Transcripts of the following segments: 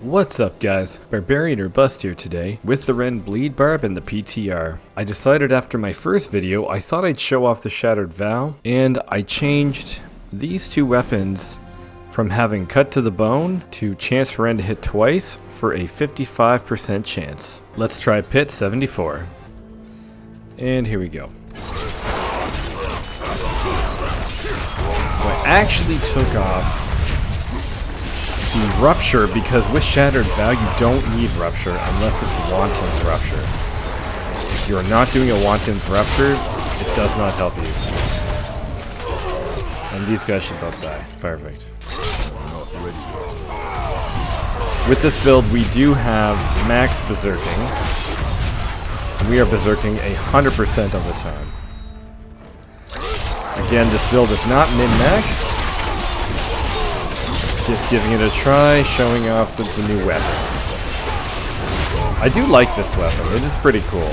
What's up guys, Barbarian or Bust here today, with the Rend Bleed Barb and the PTR. I decided after my first video, I thought I'd show off the Shattered Vow, and I changed these two weapons from having cut to the bone to chance for Rend to hit twice for a 55% chance. Let's try Pit 74. And here we go. So I actually took off the Rupture because with Shattered Vow you don't need Rupture unless it's Wanton's Rupture. If you are not doing a Wanton's Rupture, it does not help you. And these guys should both die. Perfect. With this build we do have max berserking. And we are berserking 100% of the time. Again, this build is not min-max. Just giving it a try, showing off with the new weapon. I do like this weapon, it is pretty cool.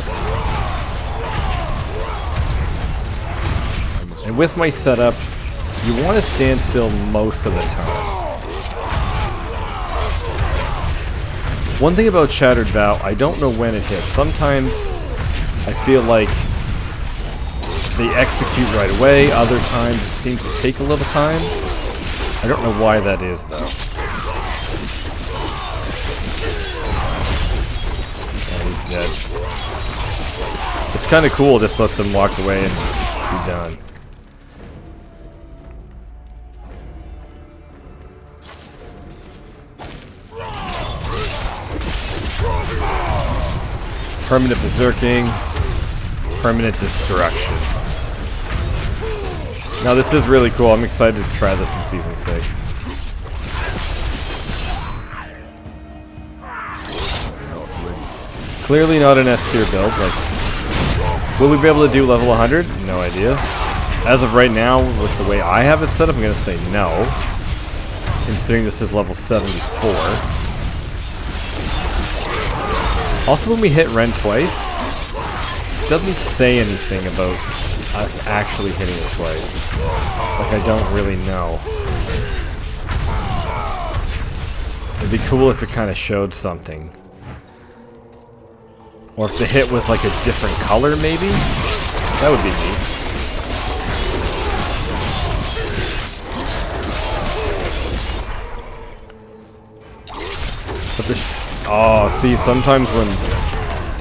And with my setup, you want to stand still most of the time. One thing about Shattered Vow, I don't know when it hits. Sometimes I feel like they execute right away, other times it seems to take a little time. I don't know why that is, though. Oh, he's dead. It's kind of cool, just let them walk away and be done. Permanent berserking, permanent destruction. Now this is really cool. I'm excited to try this in Season 6. Clearly not an S tier build. Like, will we be able to do level 100? No idea. As of right now, with the way I have it set up, I'm going to say no. Considering this is level 74. Also, when we hit Rend twice, it doesn't say anything about us actually hitting it twice. Like, I don't really know. It'd be cool if it kind of showed something. Or if the hit was like a different color, maybe? That would be neat. But oh, see, sometimes when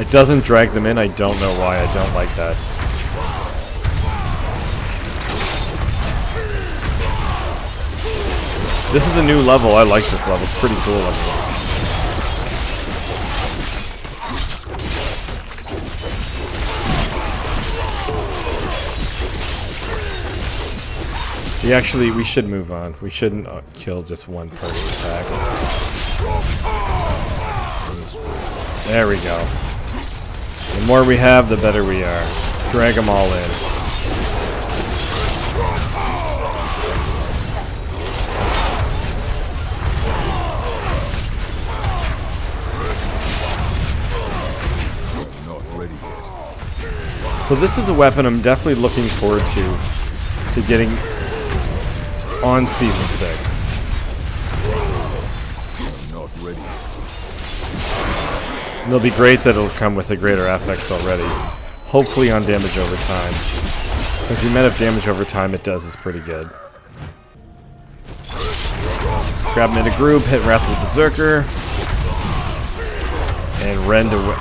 it doesn't drag them in, I don't know why. I don't like that. This is a new level. I like this level. It's pretty cool looking. We should move on. We shouldn't kill just one person attacks. There we go. The more we have, the better we are. Drag them all in. So this is a weapon I'm definitely looking forward to getting on Season 6. And it'll be great that it'll come with a greater FX already. Hopefully on damage over time. Because the amount of damage over time it does is pretty good. Grab him in a group, hit Wrathful Berserker. And Rend away.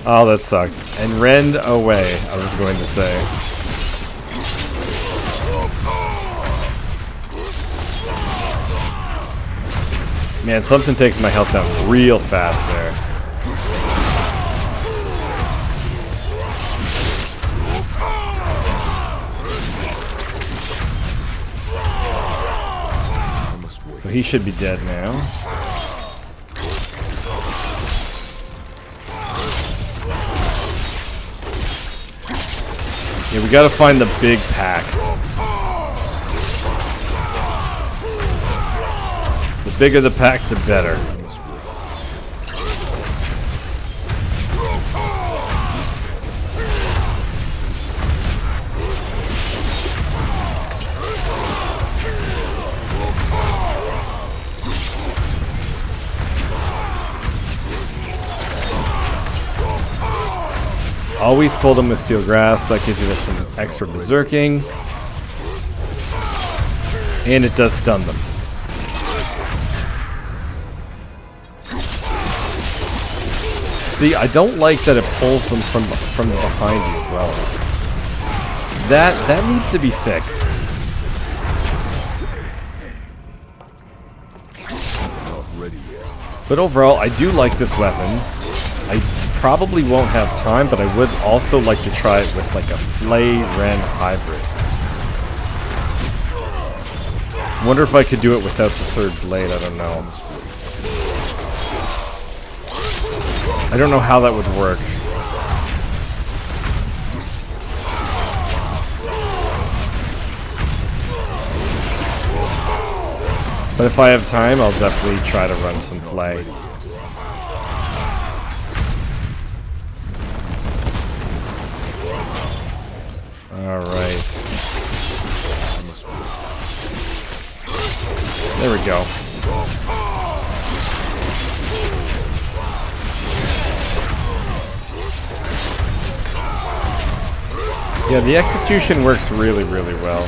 Oh, that sucked. And Rend away, I was going to say. Man, something takes my health down real fast there. So he should be dead now. Yeah, we gotta find the big packs. The bigger the pack, the better. Always pull them with Steel Grasp. That gives you some extra berserking. And it does stun them. See, I don't like that it pulls them from behind you as well. That needs to be fixed. But overall, I do like this weapon. I probably won't have time, but I would also like to try it with like a Flay-Rend hybrid. Wonder if I could do it without the third blade, I don't know. I don't know how that would work. But if I have time, I'll definitely try to run some Flay. Alright. There we go. Yeah, the execution works really, really well.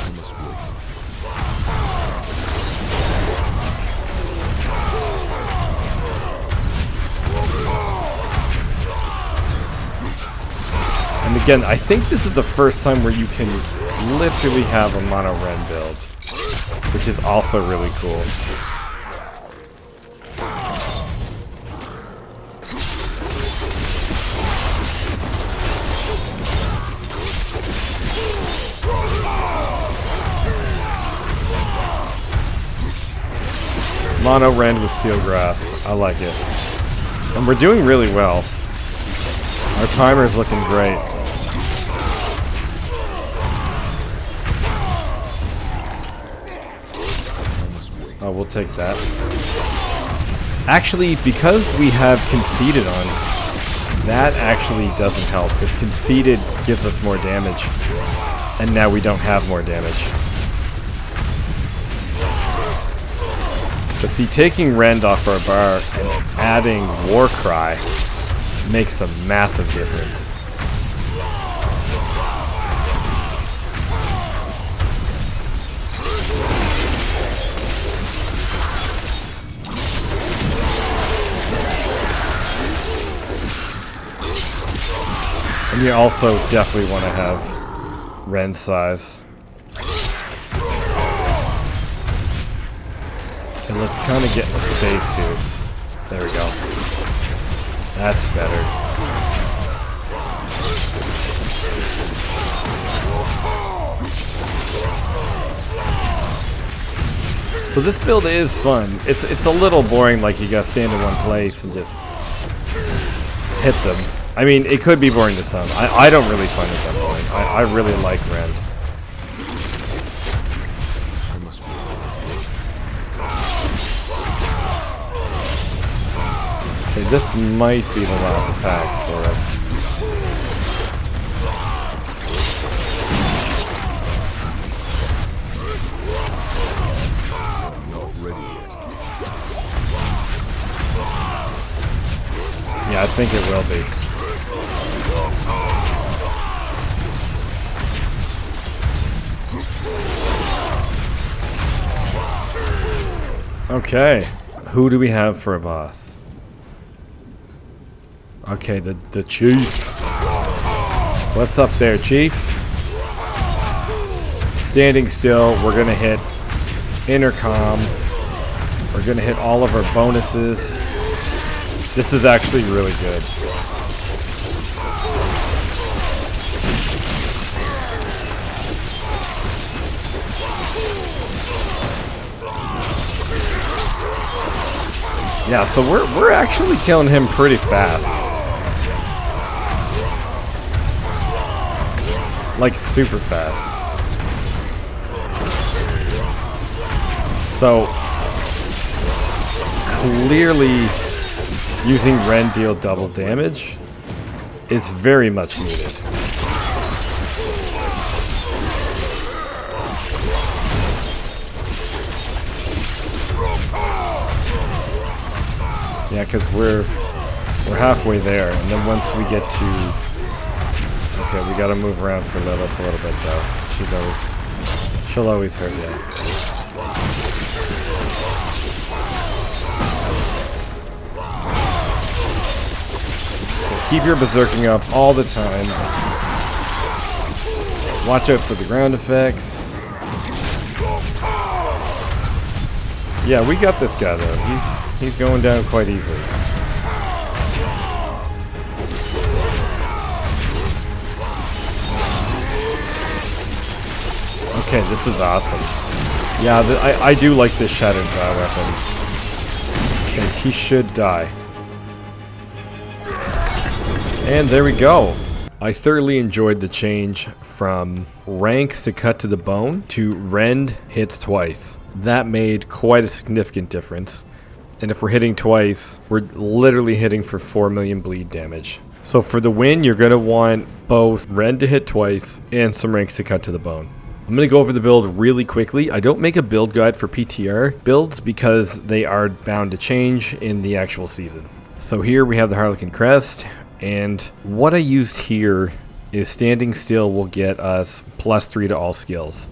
And again, I think this is the first time where you can literally have a mono Rend build, which is also really cool. Mono Rend with Steel Grasp. I like it. And we're doing really well. Our timer's looking great. Oh, we'll take that. Actually, because we have Conceited on, that actually doesn't help, because Conceited gives us more damage. And now we don't have more damage. But see, taking Rend off our bar and adding Warcry makes a massive difference. And you also definitely want to have Rend size. Okay, let's kind of get in the space here. There we go. That's better. So this build is fun. It's a little boring, like you gotta stand in one place and just hit them. I mean, it could be boring to some. I don't really find it that boring. I really like Rend. Okay, this might be the last pack for us. Yeah, I think it will be. Okay, who do we have for a boss? Okay, the Chief. What's up there, Chief? Standing still, we're gonna hit Intercom. We're gonna hit all of our bonuses. This is actually really good. Yeah, so we're actually killing him pretty fast. Like super fast. So clearly using Rend deal double damage is very much needed. Yeah, because we're halfway there, and then once we get to Okay, we gotta move around for Lilith a little bit though. She'll always hurt you. So keep your berserking up all the time. Watch out for the ground effects. Yeah, we got this guy though. He's going down quite easily. Okay, this is awesome. Yeah, I do like this Shattered Vow weapon. Okay, he should die. And there we go. I thoroughly enjoyed the change from ranks to cut to the bone to Rend hits twice. That made quite a significant difference. And if we're hitting twice, we're literally hitting for 4 million bleed damage. So for the win, you're going to want both Rend to hit twice and some ranks to cut to the bone. I'm going to go over the build really quickly. I don't make a build guide for PTR builds because they are bound to change in the actual season. So here we have the Harlequin Crest, and what I used here is standing still will get us +3 to all skills.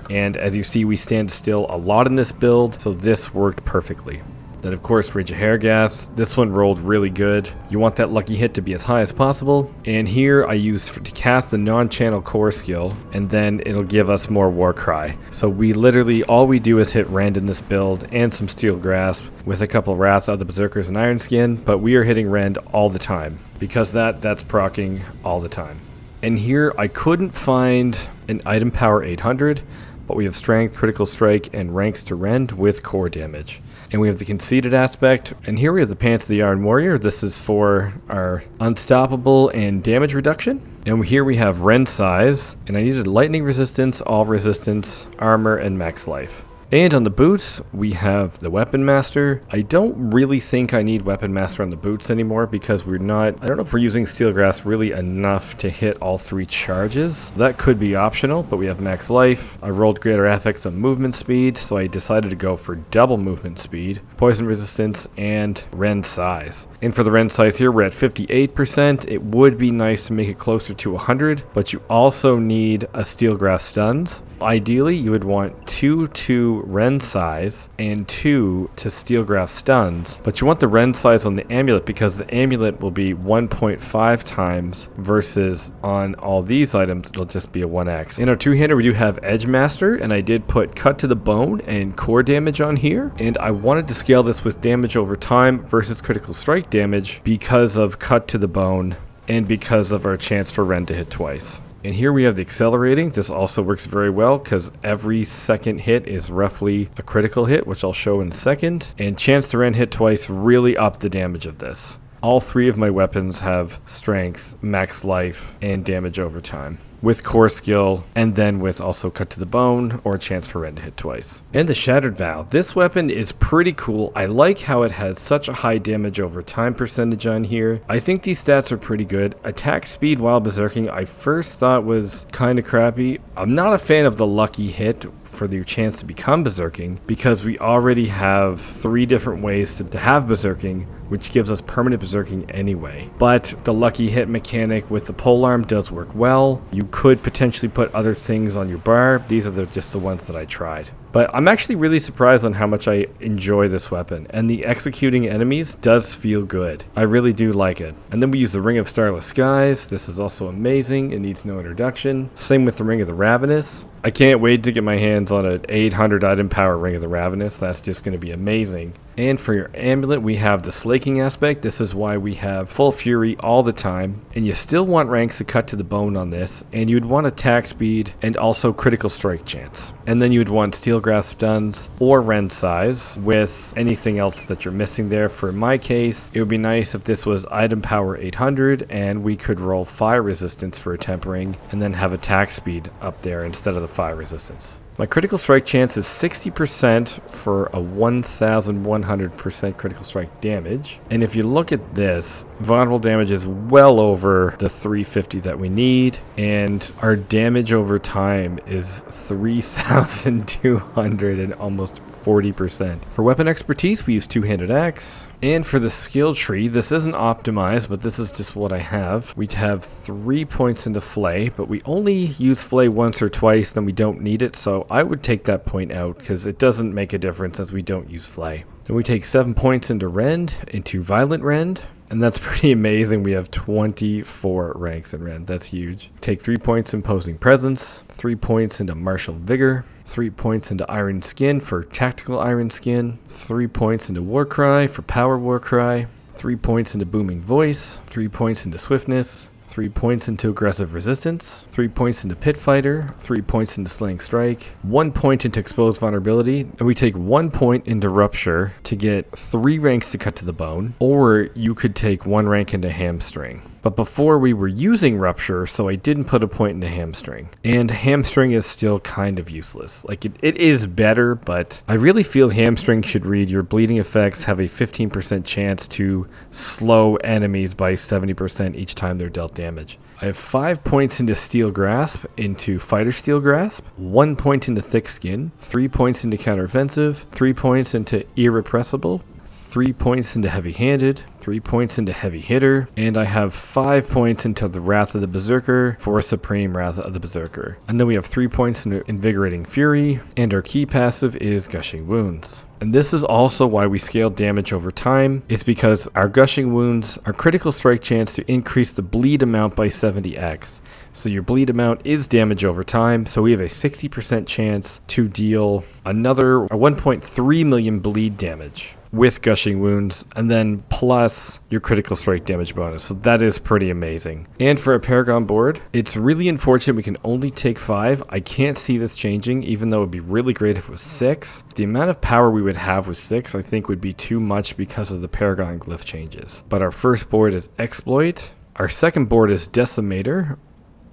And as you see, we stand still a lot in this build, so this worked perfectly. Then of course, Rage of Hergath. This one rolled really good. You want that lucky hit to be as high as possible. And here I use to cast the non-channel core skill, and then it'll give us more Warcry. So we literally, all we do is hit Rend in this build and some Steel Grasp with a couple Wrath of the Berserkers and Iron Skin, but we are hitting Rend all the time because that's proccing all the time. And here I couldn't find an item power 800, but we have Strength, Critical Strike, and ranks to Rend with core damage. And we have the Conceited aspect, and here we have the Pants of the Iron Warrior. This is for our Unstoppable and damage reduction. And here we have Rend size, and I needed Lightning Resistance, All Resistance, Armor, and Max Life. And on the boots, we have the Weapon Master. I don't really think I need Weapon Master on the boots anymore because we're not, I don't know if we're using Steel Grasp really enough to hit all 3 charges. That could be optional, but we have Max Life. I rolled greater affects on movement speed, so I decided to go for double movement speed, Poison Resistance, and Rend size. And for the Rend size here, we're at 58%. It would be nice to make it closer to 100, but you also need a Steel Grasp stuns. Ideally, you would want 2 to Rend size and 2 to Steel Grasp stuns, but you want the Rend size on the amulet because the amulet will be 1.5 times versus on all these items it'll just be a 1x. In our two-hander we do have Edge Master, and I did put Cut to the Bone and core damage on here, and I wanted to scale this with damage over time versus critical strike damage because of Cut to the Bone and because of our chance for Rend to hit twice. And here we have the accelerating. This also works very well because every second hit is roughly a critical hit, which I'll show in a second. And chance to Rend hit twice really upped the damage of this. All 3 of my weapons have strength, max life, and damage over time, with core skill, and then with also Cut to the Bone or a chance for Rend to hit twice. And the Shattered Vow. This weapon is pretty cool. I like how it has such a high damage over time percentage on here. I think these stats are pretty good. Attack speed while berserking I first thought was kind of crappy. I'm not a fan of the lucky hit for your chance to become berserking because we already have 3 different ways to have berserking, which gives us permanent berserking anyway. But the lucky hit mechanic with the polearm does work well. You could potentially put other things on your bar. These are just the ones that I tried. But I'm actually really surprised on how much I enjoy this weapon, and the executing enemies does feel good. I really do like it. And then we use the Ring of Starless Skies. This is also amazing. It needs no introduction. Same with the Ring of the Ravenous. I can't wait to get my hands on an 800 item power Ring of the Ravenous. That's just going to be amazing. And for your amulet, we have the Slaking aspect. This is why we have Full Fury all the time. And you still want ranks to Cut to the Bone on this. And you'd want attack speed and also critical strike chance. And then you'd want Steel Grasp stuns or Rend size with anything else that you're missing there. For my case, it would be nice if this was item power 800 and we could roll fire resistance for a tempering and then have attack speed up there instead of the fire resistance. My critical strike chance is 60% for a 1100% critical strike damage. And if you look at this, vulnerable damage is well over the 350 that we need. And our damage over time is 3,200 and almost 40%. For weapon expertise, we use two-handed axe. And for the skill tree, this isn't optimized, but this is just what I have. We have 3 points into flay, but we only use flay once or twice, then we don't need it, so I would take that point out because it doesn't make a difference as we don't use flay. Then we take 7 points into Rend, into Violent Rend, and that's pretty amazing. We have 24 ranks in Rend. That's huge. Take 3 points Imposing Presence, 3 points into Martial Vigor, 3 points into Iron Skin for Tactical Iron Skin, 3 points into Warcry for Power Warcry, 3 points into Booming Voice, 3 points into Swiftness, 3 points into Aggressive Resistance, 3 points into Pit Fighter, 3 points into Slaying Strike, 1 point into Exposed Vulnerability, and we take 1 point into Rupture to get 3 ranks to Cut to the Bone, or you could take 1 rank into Hamstring. But before we were using Rupture, so I didn't put a point into Hamstring. And Hamstring is still kind of useless. Like, it is better, but I really feel Hamstring should read your bleeding effects have a 15% chance to slow enemies by 70% each time they're dealt damage. I have 5 points into Steel Grasp, into Fighter Steel Grasp, 1 point into Thick Skin, 3 points into Counteroffensive, 3 points into Irrepressible, 3 points into Heavy Handed, 3 points into Heavy Hitter, and I have 5 points into the Wrath of the Berserker for Supreme Wrath of the Berserker. And then we have 3 points into Invigorating Fury, and our key passive is Gushing Wounds. And this is also why we scale damage over time. It's because our Gushing Wounds are critical strike chance to increase the bleed amount by 70x. So your bleed amount is damage over time, so we have a 60% chance to deal another 1.3 million bleed damage with Gushing Wounds, and then plus your critical strike damage bonus. So that is pretty amazing. And for a Paragon board, it's really unfortunate we can only take 5. I can't see this changing, even though it would be really great if it was 6. The amount of power we would have with 6, I think, would be too much because of the Paragon glyph changes. But our first board is Exploit. Our second board is Decimator,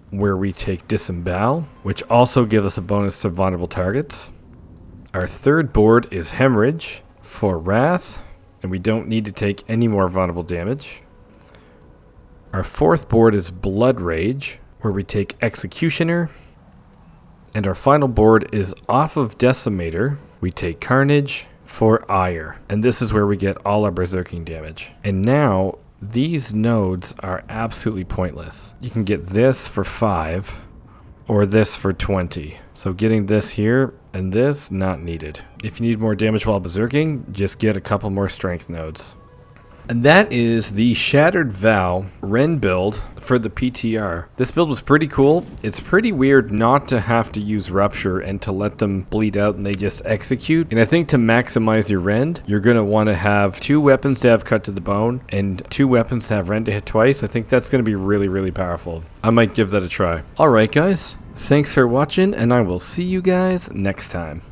where we take Disembowel, which also gives us a bonus to vulnerable targets. Our third board is Hemorrhage for Wrath, and we don't need to take any more vulnerable damage. Our fourth board is Blood Rage, where we take Executioner. And our final board is off of Decimator, we take Carnage for Ire. And this is where we get all our berserking damage. And now, these nodes are absolutely pointless. You can get this for 5, or this for 20. So getting this here and this, not needed. If you need more damage while berserking, just get a couple more strength nodes. And that is the Shattered Vow Rend build for the PTR. This build was pretty cool. It's pretty weird not to have to use Rupture and to let them bleed out and they just execute. And I think to maximize your Rend, you're going to want to have 2 weapons to have Cut to the Bone and 2 weapons to have Rend to hit twice. I think that's going to be really, really powerful. I might give that a try. Alright guys, thanks for watching and I will see you guys next time.